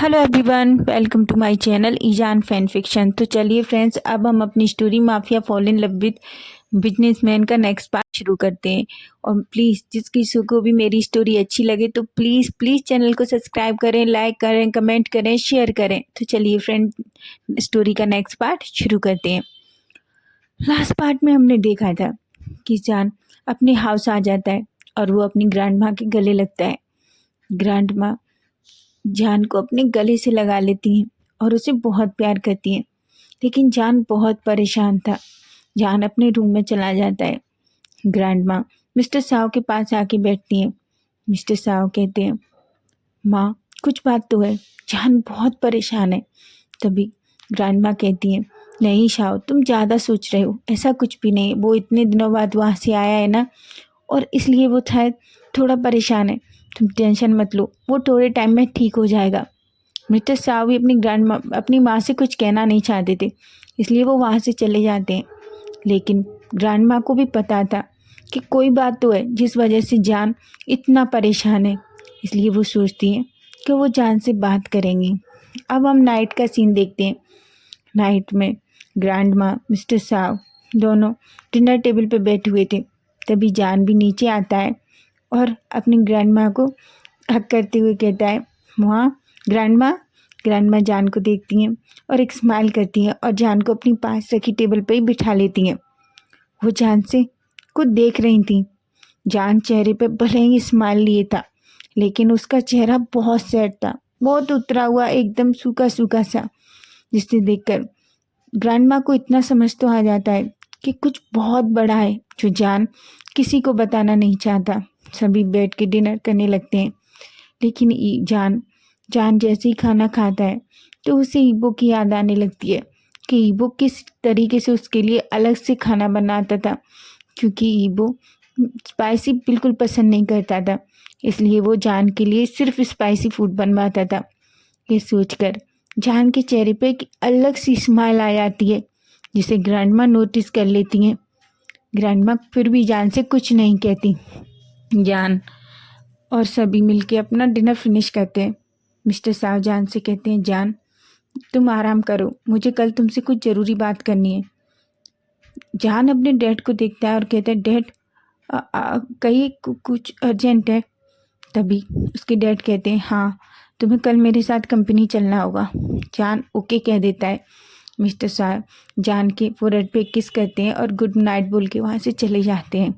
Hello everyone, welcome to my channel ईजान fan fiction. तो चलिए फ्रेंड्स, अब हम अपनी story mafia fall in love with businessman का नेक्स्ट पार्ट शुरू करते हैं। और प्लीज़ जिस किसी को भी मेरी स्टोरी अच्छी लगे तो प्लीज़ प्लीज़ चैनल को सब्सक्राइब करें, लाइक करें, कमेंट करें, शेयर करें। तो चलिए फ्रेंड, स्टोरी का नेक्स्ट पार्ट शुरू करते हैं। लास्ट पार्ट में हमने देखा था कि जान अपने हाउस आ जाता है और वो अपनी ग्रैंड माँ के गले लगता है। ग्रैंड माँ जान को अपने गले से लगा लेती हैं और उसे बहुत प्यार करती हैं। लेकिन जान बहुत परेशान था। जान अपने रूम में चला जाता है। ग्रैंड माँ मिस्टर साव के पास आके बैठती हैं। मिस्टर साव कहते हैं, माँ कुछ बात तो है, जान बहुत परेशान है। तभी ग्रैंड माँ कहती हैं, नहीं शाव, तुम ज़्यादा सोच रहे हो, ऐसा कुछ भी नहीं है। वो इतने दिनों बाद वहाँ से आया है ना, और इसलिए वो शायद थोड़ा परेशान है। तुम टेंशन मत लो, वो थोड़े टाइम में ठीक हो जाएगा। मिस्टर साव भी अपनी माँ से कुछ कहना नहीं चाहते थे, इसलिए वो वहाँ से चले जाते हैं। लेकिन ग्रैंड माँ को भी पता था कि कोई बात तो है जिस वजह से जान इतना परेशान है, इसलिए वो सोचती हैं कि वो जान से बात करेंगी। अब हम नाइट का सीन देखते हैं। नाइट में ग्रैंड माँ मिस्टर साव दोनों डिनर टेबल पे बैठे हुए थे। तभी जान भी नीचे आता है और अपनी ग्रैंड माँ को हक करते हुए कहता है, माँ, ग्रैंड माँ जान को देखती हैं और एक स्माइल करती हैं और जान को अपनी पास रखी टेबल पे ही बिठा लेती हैं। वो जान से कुछ देख रही थी। जान चेहरे पे भले ही स्माइल लिए था, लेकिन उसका चेहरा बहुत सैड था, बहुत उतरा हुआ, एकदम सूखा सूखा सा, जिसे देखकर ग्रैंड माँ को इतना समझ तो आ जाता है कि कुछ बहुत बड़ा है जो जान किसी को बताना नहीं चाहता। सभी बैठ के डिनर करने लगते हैं। लेकिन जान जैसे ही खाना खाता है तो उसे ईबो की याद आने लगती है कि ईबो किस तरीके से उसके लिए अलग से खाना बनाता था, क्योंकि ईबो स्पाइसी बिल्कुल पसंद नहीं करता था, इसलिए वो जान के लिए सिर्फ स्पाइसी फूड बनवाता था। ये सोचकर जान के चेहरे पे एक अलग सी स्माइल आ जाती है, जिसे ग्रैंडमा नोटिस कर लेती हैं। ग्रैंडमा फिर भी जान से कुछ नहीं कहती। जान और सभी मिलके अपना डिनर फिनिश करते हैं। मिस्टर साव जान से कहते हैं, जान तुम आराम करो, मुझे कल तुमसे कुछ ज़रूरी बात करनी है। जान अपने डैड को देखता है और कहता है, डैड कहिए, कुछ अर्जेंट है। तभी उसके डैड कहते हैं, हाँ, तुम्हें कल मेरे साथ कंपनी चलना होगा। जान ओके कह देता है। मिस्टर साहब जान के फोrehead पे किस करते हैं और गुड नाइट बोल के वहाँ से चले जाते हैं।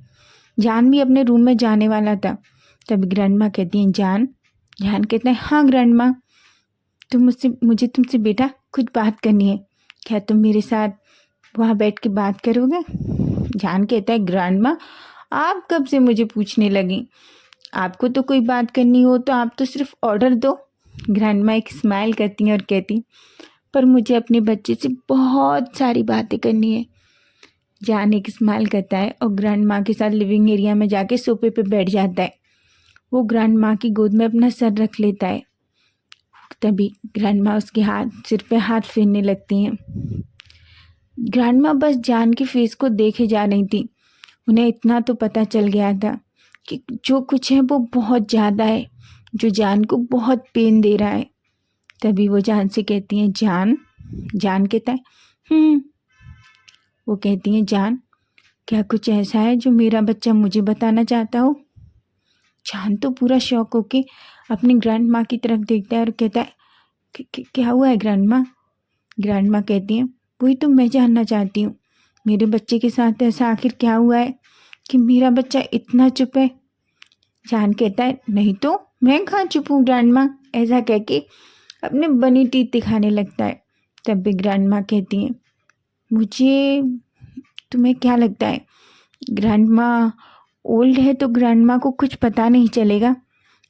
जान भी अपने रूम में जाने वाला था। तब ग्रैंड माँ कहती हैं, जान कहते हैं, हाँ ग्रैंड माँ, मुझे तुमसे बेटा कुछ बात करनी है। क्या तुम मेरे साथ वहाँ बैठ के बात करोगे? जान कहता है, ग्रैंड माँ, आप कब से मुझे पूछने लगी? आपको तो कोई बात करनी हो तो आप तो सिर्फ ऑर्डर दो। ग्रैंड माँ एक स्माइल करती हैं और कहती, पर मुझे अपने बच्चे से बहुत सारी बातें करनी है। जान एक स्माइल करता है और ग्रैंड माँ के साथ लिविंग एरिया में जाके सोफे पे बैठ जाता है। वो ग्रैंड माँ की गोद में अपना सर रख लेता है। तभी ग्रैंड माँ उसके सिर पे हाथ फेरने लगती हैं। ग्रैंड माँ बस जान के फेस को देखे जा रही थी। उन्हें इतना तो पता चल गया था कि जो कुछ है वो बहुत ज़्यादा है, जो जान को बहुत पेन दे रहा है। तभी वो जान से कहती हैं, जान कहता है, वो कहती हैं, जान क्या कुछ ऐसा है जो मेरा बच्चा मुझे बताना चाहता हो? जान तो पूरा शॉक होके अपनी ग्रैंड माँ की तरफ देखता है और कहता है, क्या हुआ है ग्रैंड माँ? ग्रैंड माँ कहती हैं, वही तो मैं जानना चाहती हूँ, मेरे बच्चे के साथ ऐसा आखिर क्या हुआ है कि मेरा बच्चा इतना चुप है? जान कहता है, नहीं तो मैं कहाँ चुप हूँ ग्रैंड माँ, ऐसा कह के अपने बनी टीथ दिखाने लगता है। तब भी ग्रैंड माँ कहती हैं, मुझे, तुम्हें क्या लगता है ग्रैंड माँ ओल्ड है तो ग्रैंड माँ को कुछ पता नहीं चलेगा?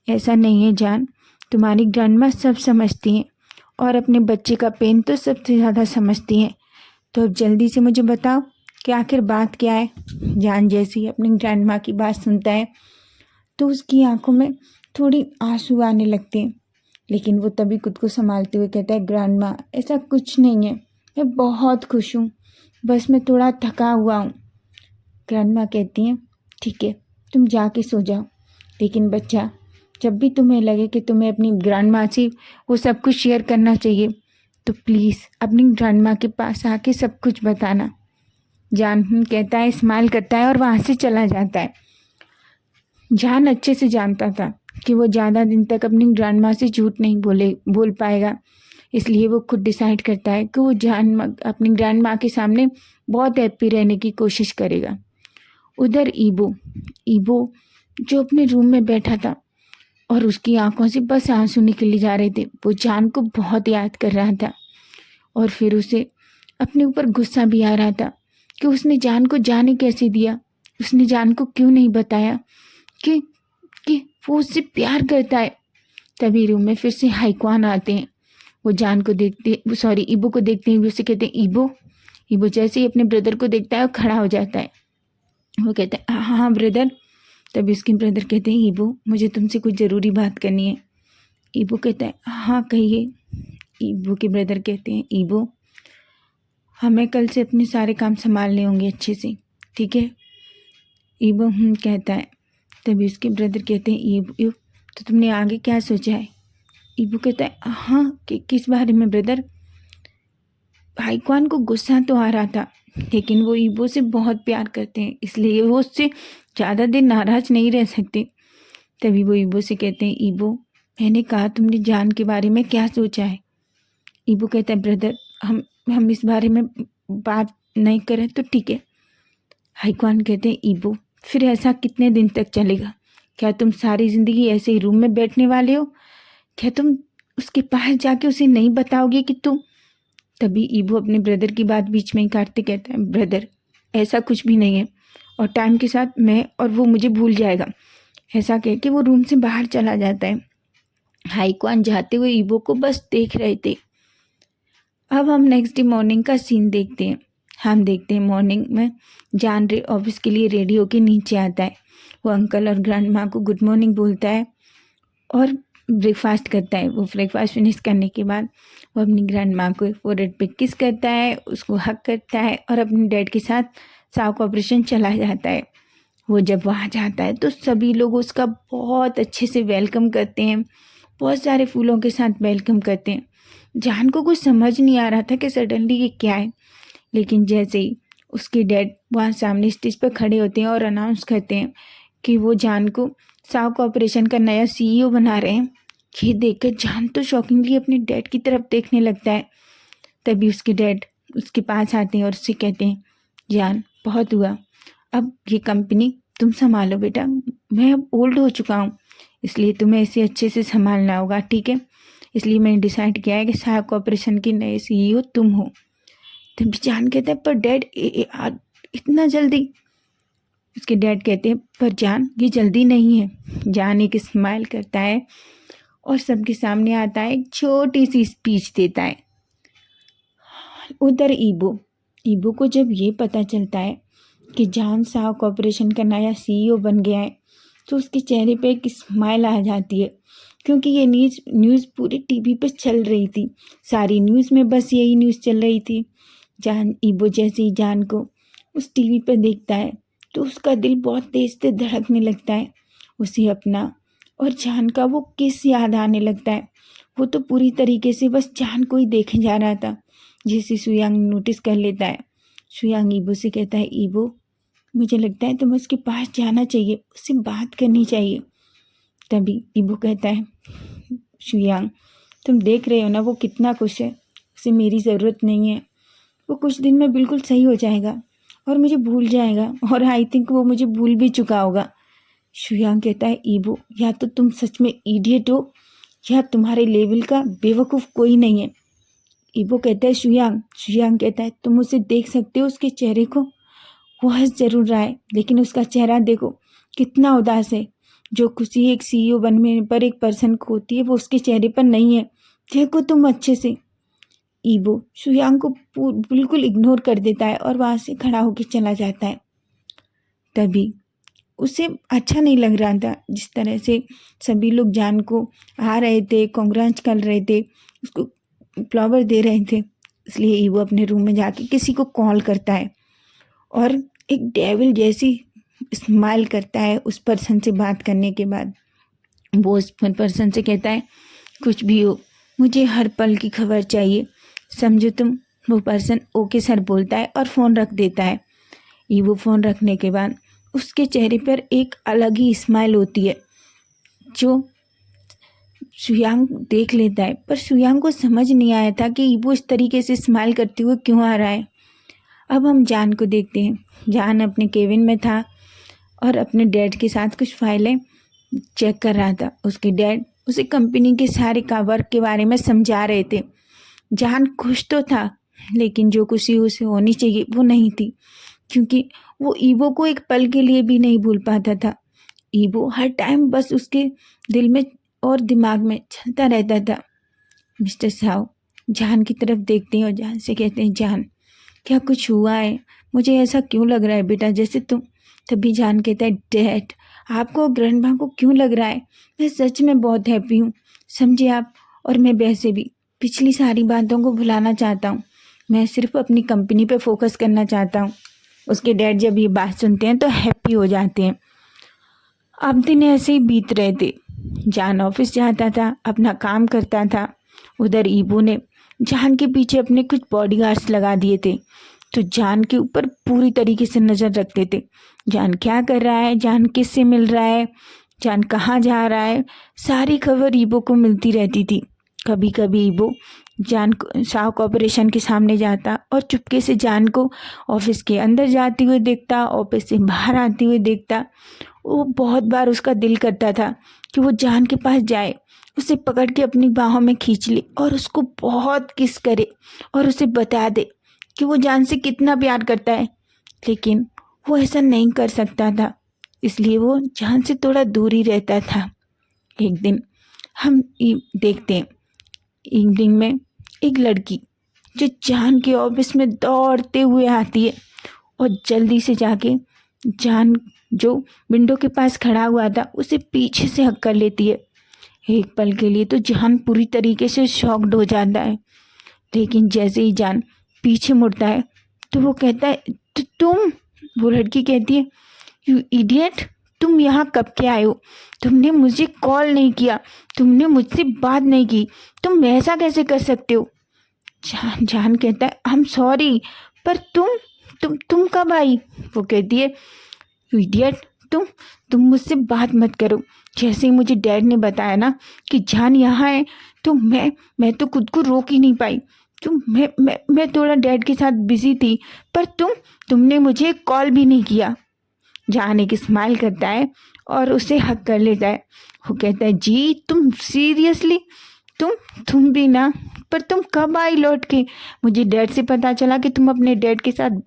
ऐसा नहीं है जान, तुम्हारी ग्रैंड माँ सब समझती हैं और अपने बच्चे का पेन तो सबसे ज़्यादा समझती हैं। तो अब जल्दी से मुझे बताओ कि आखिर बात क्या है? जान जैसे ही अपनी ग्रैंड माँ की बात सुनता है तो उसकी आंखों में थोड़ी आंसू आने लगते हैं, लेकिन वो तभी खुद को संभालते हुए कहता है, ग्रैंड माँ ऐसा कुछ नहीं है, मैं बहुत खुश हूँ, बस मैं थोड़ा थका हुआ हूँ। ग्रैंड माँ कहती हैं, ठीक है, तुम जाके सो जाओ, लेकिन बच्चा जब भी तुम्हें लगे कि तुम्हें अपनी ग्रैंड माँ से वो सब कुछ शेयर करना चाहिए तो प्लीज़ अपनी ग्रैंड माँ के पास आके सब कुछ बताना। जान कहता है, स्माइल करता है और वहाँ से चला जाता है। जान अच्छे से जानता था कि वो ज़्यादा दिन तक अपनी ग्रैंड माँ से झूठ नहीं बोल पाएगा, इसलिए वो खुद डिसाइड करता है कि वो अपनी ग्रैंड माँ के सामने बहुत हैप्पी रहने की कोशिश करेगा। उधर ईबो ईबो जो अपने रूम में बैठा था और उसकी आंखों से बस आंसू निकले जा रहे थे। वो जान को बहुत याद कर रहा था और फिर उसे अपने ऊपर गुस्सा भी आ रहा था कि उसने जान को जाने कैसे दिया। उसने जान को क्यों नहीं बताया कि कि वो उससे प्यार करता है। तभी रूम में फिर से हाईक्वान आते हैं। वो जान को देखते सॉरी ईबो को देखते हैं, उसे कहते हैं ईबो। ईबो जैसे ही अपने ब्रदर को देखता है वो खड़ा हो जाता है। वो कहता है हाँ हाँ ब्रदर। तभी उसके ब्रदर कहते हैं ईबो मुझे तुमसे कुछ ज़रूरी बात करनी है। ईबो कहता है हाँ कहिए। ईबो के ब्रदर कहते हैं ईबो हमें कल से अपने सारे काम संभालने होंगे अच्छे से, ठीक है। ईबो कहता है। तभी उसके ब्रदर कहते हैं ईबो तो तुमने आगे क्या सोचा है। ईबो कहता है हाँ किस बारे में ब्रदर। हाईक्वान को गुस्सा तो आ रहा था लेकिन वो ईबो से बहुत प्यार करते हैं, इसलिए वो उससे ज़्यादा देर नाराज़ नहीं रह सकते। तभी वो ईबो से कहते हैं ईबो मैंने कहा तुमने जान के बारे में क्या सोचा है। ईबो कहता है ब्रदर हम इस बारे में बात नहीं करें तो ठीक है। हाईक्वान कहते हैं ईबो फिर ऐसा कितने दिन तक चलेगा। क्या तुम सारी ज़िंदगी ऐसे ही रूम में बैठने वाले हो। क्या तुम उसके पास जाके उसे नहीं बताओगे कि तुम। तभी ईबो अपने ब्रदर की बात बीच में ही काटते कहता है ब्रदर ऐसा कुछ भी नहीं है और टाइम के साथ मैं और वो मुझे भूल जाएगा। ऐसा कह के वो रूम से बाहर चला जाता है। हाईक्वान जाते हुए ईबो को बस देख रहे थे। अब हम नेक्स्ट डे मॉर्निंग का सीन देखते हैं। हम देखते हैं मॉर्निंग में जान रे ऑफिस के लिए रेडी होके नीचे आता है। वो अंकल और ग्रैंड माँ को गुड मॉर्निंग बोलता है और ब्रेकफास्ट करता है। वो ब्रेकफास्ट फिनिश करने के बाद वो अपनी ग्रैंड माँ को फोरहेड पे किस करता है, उसको हक करता है और अपने डैड के साथ साउथ ऑपरेशन चला जाता है। वो जब वहाँ जाता है तो सभी लोग उसका बहुत अच्छे से वेलकम करते हैं, बहुत सारे फूलों के साथ वेलकम करते हैं। जान को कुछ समझ नहीं आ रहा था कि सडनली ये क्या है, लेकिन जैसे ही उसके डैड वहाँ सामने स्टेज पर खड़े होते हैं और अनाउंस करते हैं कि वो जान को साउथ ऑपरेशन का नया सीईओ बना रहे हैं। ये देखकर जान तो शॉकिंगली अपने डैड की तरफ देखने लगता है। तभी उसके डैड उसके पास आते हैं और उससे कहते हैं जान बहुत हुआ, अब ये कंपनी तुम संभालो बेटा। मैं अब ओल्ड हो चुका हूँ इसलिए तुम्हें इसे अच्छे से संभालना होगा, ठीक है। इसलिए मैंने डिसाइड किया है कि साउथ ऑपरेशन के नए सीईओ तुम हो। तभी जान कहता है पर डैड इतना जल्दी। उसके डैड कहते हैं पर जान ये जल्दी नहीं है। जान एक स्माइल करता है और सबके सामने आता है, एक छोटी सी स्पीच देता है। उधर ईबो को जब ये पता चलता है कि जान साउथ कॉर्पोरेशन का नया सीईओ बन गया है तो उसके चेहरे पे एक स्माइल आ जाती है, क्योंकि ये न्यूज़ पूरी टीवी पे चल रही थी। सारी न्यूज़ में बस यही न्यूज़ चल रही थी। जान ईबो जैसे ही जान को उस टीवी पर देखता है तो उसका दिल बहुत तेज से धड़कने लगता है। उसे अपना और जान का वो किस याद आने लगता है। वो तो पूरी तरीके से बस जान को ही देखे जा रहा था, जिसे सुयांग नोटिस कर लेता है। सुयांग ईबो से कहता है ईबो मुझे लगता है तुम्हें उसके पास जाना चाहिए, उससे बात करनी चाहिए। तभी ईबो कहता है सुयांग तुम देख रहे हो ना वो कितना खुश है, उसे मेरी ज़रूरत नहीं है। वो कुछ दिन में बिल्कुल सही हो जाएगा और मुझे भूल जाएगा, और आई थिंक वो मुझे भूल भी चुका होगा। सुयांग कहता है ईबो या तो तुम सच में इडियट हो या तुम्हारे लेवल का बेवकूफ़ कोई नहीं है। ईबो कहता है सुयांग कहता है तुम उसे देख सकते हो उसके चेहरे को। वो हंस जरूर रहा है लेकिन उसका चेहरा देखो कितना उदास है। जो खुशी एक सीईओ बनने पर एक पर्सन को होती है वो उसके चेहरे पर नहीं है। देखो तुम अच्छे से। ईबो सुयांग को बिल्कुल इग्नोर कर देता है और वहाँ से खड़ा होकर चला जाता है। तभी उसे अच्छा नहीं लग रहा था जिस तरह से सभी लोग जान को आ रहे थे, कांग्रेस कर रहे थे, उसको फ्लावर दे रहे थे। इसलिए ईबो अपने रूम में जाके किसी को कॉल करता है और एक डेविल जैसी स्माइल करता है उस पर्सन से बात करने के बाद। वो उस पर्सन से कहता है कुछ भी हो मुझे हर पल की खबर चाहिए, समझो तुम। वो पर्सन ओके सर बोलता है और फ़ोन रख देता है। ईवो फ़ोन रखने के बाद उसके चेहरे पर एक अलग ही स्माइल होती है जो सुयांग देख लेता है, पर सुयांग को समझ नहीं आया था कि ईवो इस तरीके से स्माइल करते हुए क्यों आ रहा है। अब हम जान को देखते हैं। जान अपने केबिन में था और अपने डैड के साथ कुछ फाइलें चेक कर रहा था। उसके डैड उसे कंपनी के सारे का वर्क के बारे में समझा रहे थे। जान खुश तो था, लेकिन जो खुशी उसे होनी चाहिए वो नहीं थी, क्योंकि वो ईवो को एक पल के लिए भी नहीं भूल पाता था। ईवो हर टाइम बस उसके दिल में और दिमाग में चलता रहता था। मिस्टर साव जान की तरफ देखते हैं और जान से कहते हैं, जान क्या कुछ हुआ है? मुझे ऐसा क्यों लग रहा है बेटा जैसे तुम। तभी जान कहता है, डैड आपको ग्रैंडमा को क्यों लग रहा है? मैं सच में बहुत हैप्पी हूँ, समझे आप। और मैं वैसे भी पिछली सारी बातों को भुलाना चाहता हूँ। मैं सिर्फ अपनी कंपनी पे फोकस करना चाहता हूँ। उसके डैड जब ये बात सुनते हैं तो हैप्पी हो जाते हैं। अब दिन ऐसे ही बीत रहे थे। जान ऑफिस जाता था, अपना काम करता था। उधर ईबू ने जान के पीछे अपने कुछ बॉडीगार्ड्स लगा दिए थे, तो जान के ऊपर पूरी तरीके से नज़र रखते थे। जान क्या कर रहा है, जान किससे मिल रहा है, जान कहाँ जा रहा है, सारी खबर ईबो को मिलती रहती थी। कभी कभी ईबो जान को शाह कॉर्पोरेशन के सामने जाता और चुपके से जान को ऑफिस के अंदर जाते हुए देखता, ऑफिस से बाहर आते हुए देखता। वो बहुत बार उसका दिल करता था कि वो जान के पास जाए, उसे पकड़ के अपनी बाहों में खींच ले और उसको बहुत किस करे और उसे बता दे कि वो जान से कितना प्यार करता है। लेकिन वो ऐसा नहीं कर सकता था, इसलिए वो जान से थोड़ा दूर ही रहता था। एक दिन हम देखते हैं इवनिंग में एक लड़की जो जान के ऑफिस में दौड़ते हुए आती है और जल्दी से जाके जान जो विंडो के पास खड़ा हुआ था उसे पीछे से हक कर लेती है। एक पल के लिए तो जान पूरी तरीके से शॉक्ड हो जाता है, लेकिन जैसे ही जान पीछे मुड़ता है तो वो कहता है, तो तुम। वो लड़की कहती है, यू इडियट, तुम यहाँ कब के आए हो? तुमने मुझे कॉल नहीं किया, तुमने मुझसे बात नहीं की, तुम ऐसा कैसे कर सकते हो? जान कहता है, आई एम सॉरी, पर तुम कब आई? वो कहती है, यू इडियट, तुम मुझसे बात मत करो। जैसे ही मुझे डैड ने बताया ना कि जान यहाँ है, तो मैं तो खुद को रोक ही नहीं पाई। मैं थोड़ा डैड के साथ बिजी थी, पर तुमने मुझे कॉल भी नहीं किया। जान एक स्माइल करता है और उसे हक कर लेता है। वो कहता है, जी तुम सीरियसली, तुम भी ना, पर तुम कब आई लौट के? मुझे डैड से पता चला कि तुम अपने डैड के साथ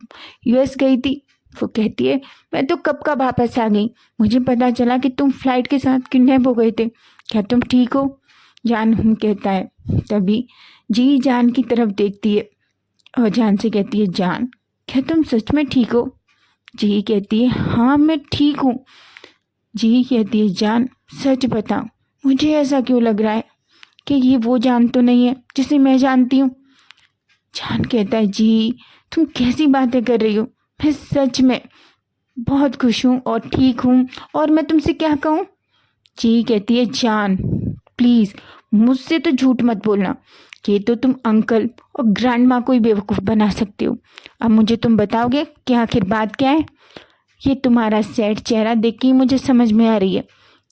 यूएस गई थी। वो कहती है, मैं तो कब का वापस आ गई, मुझे पता चला कि तुम फ्लाइट के साथ किडनैप हो गए थे। क्या तुम ठीक हो? जान हम कहता है। तभी जी जान की तरफ देखती है और जान से कहती है, जान क्या तुम सच में ठीक हो? जी कहती है, हाँ मैं ठीक हूँ। जी कहती है, जान सच बताओ, मुझे ऐसा क्यों लग रहा है कि ये वो जान तो नहीं है जिसे मैं जानती हूँ? जान कहता है, जी तुम कैसी बातें कर रही हो, मैं सच में बहुत खुश हूँ और ठीक हूँ, और मैं तुमसे क्या कहूँ? जी कहती है, जान प्लीज़ मुझसे तो झूठ मत बोलना, ये तो तुम अंकल और ग्रैंड माँ को ही बेवकूफ़ बना सकते हो। अब मुझे तुम बताओगे कि आखिर बात क्या है? ये तुम्हारा सैड चेहरा देख के ही मुझे समझ में आ रही है।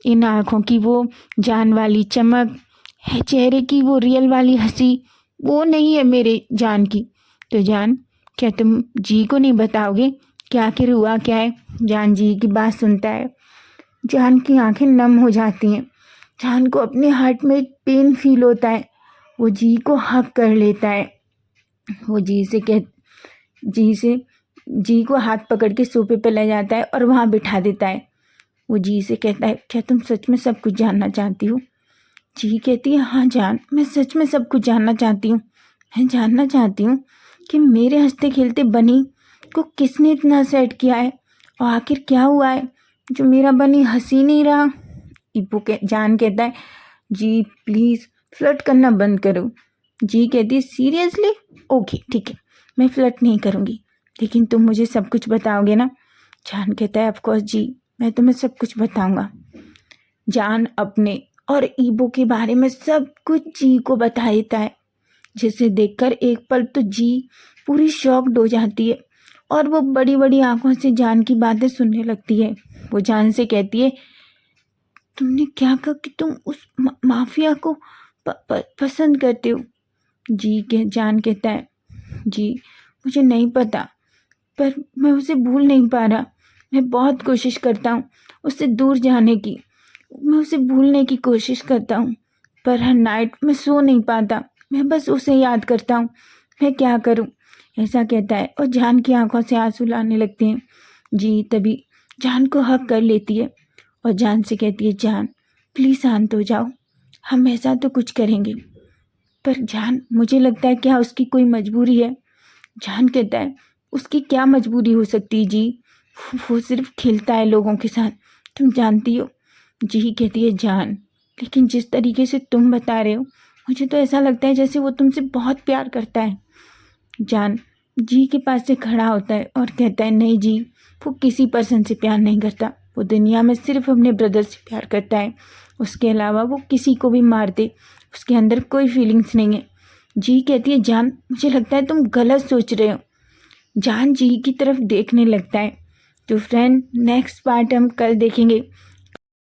इन आँखों की वो जान वाली चमक है, चेहरे की वो रियल वाली हंसी वो नहीं है मेरे जान की। तो जान क्या तुम जी को नहीं बताओगे कि आखिर हुआ क्या है? जान जी की बात सुनता है, जान की आंखें नम हो जाती हैं। जान को अपने हार्ट में एक पेन फील होता है। वो जी को हक कर लेता है। वो जी को हाथ पकड़ के सोफे पर ले जाता है और वहाँ बिठा देता है। वो जी से कहता है, क्या तुम सच में सब कुछ जानना चाहती हो? जी कहती है, हाँ जान, मैं सच में सब कुछ जानना चाहती हूँ। मैं जानना चाहती हूँ कि मेरे हंसते खेलते बनी को किसने इतना सेट किया है, और आखिर क्या हुआ है जो मेरा बनी हंसी नहीं रहा। जान कहता है, जी प्लीज़ फ्लर्ट करना बंद करो। जी कहती है, सीरियसली? ओके ठीक है, मैं फ्लर्ट नहीं करूँगी, लेकिन तुम मुझे सब कुछ बताओगे ना? जान कहता है, ऑफ कोर्स जी, मैं तुम्हें सब कुछ बताऊँगा। जान अपने और ईबो के बारे में सब कुछ जी को बता देता है, जिसे देखकर एक पल तो जी पूरी शॉक्ड हो जाती है और वो बड़ी बड़ी आंखों से जान की बातें सुनने लगती है। वो जान से कहती है, तुमने क्या कहा कि तुम उस माफिया को पसंद करते हो? जान कहता है, जी मुझे नहीं पता, पर मैं उसे भूल नहीं पा रहा। मैं बहुत कोशिश करता हूँ उससे दूर जाने की, मैं उसे भूलने की कोशिश करता हूँ, पर हर नाइट मैं सो नहीं पाता। मैं बस उसे याद करता हूँ, मैं क्या करूँ? ऐसा कहता है और जान की आंखों से आंसू लाने लगते हैं। जी तभी जान को हक कर लेती है और जान से कहती है, जान प्लीज़ शांत हो जाओ, हम ऐसा तो कुछ करेंगे। पर जान मुझे लगता है क्या उसकी कोई मजबूरी है? जान कहता है, उसकी क्या मजबूरी हो सकती है जी, वो सिर्फ खेलता है लोगों के साथ, तुम जानती हो। जी कहती है, जान लेकिन जिस तरीके से तुम बता रहे हो मुझे तो ऐसा लगता है जैसे वो तुमसे बहुत प्यार करता है। जान जी के पास से खड़ा होता है और कहता है, नहीं जी, वो किसी पर्सन से प्यार नहीं करता, वो दुनिया में सिर्फ अपने ब्रदर से प्यार करता है, उसके अलावा वो किसी को भी मार दे, उसके अंदर कोई फीलिंग्स नहीं है। जी कहती है, जान मुझे लगता है तुम गलत सोच रहे हो। जान जी की तरफ देखने लगता है। तो फ्रेंड नेक्स्ट पार्ट हम कल देखेंगे।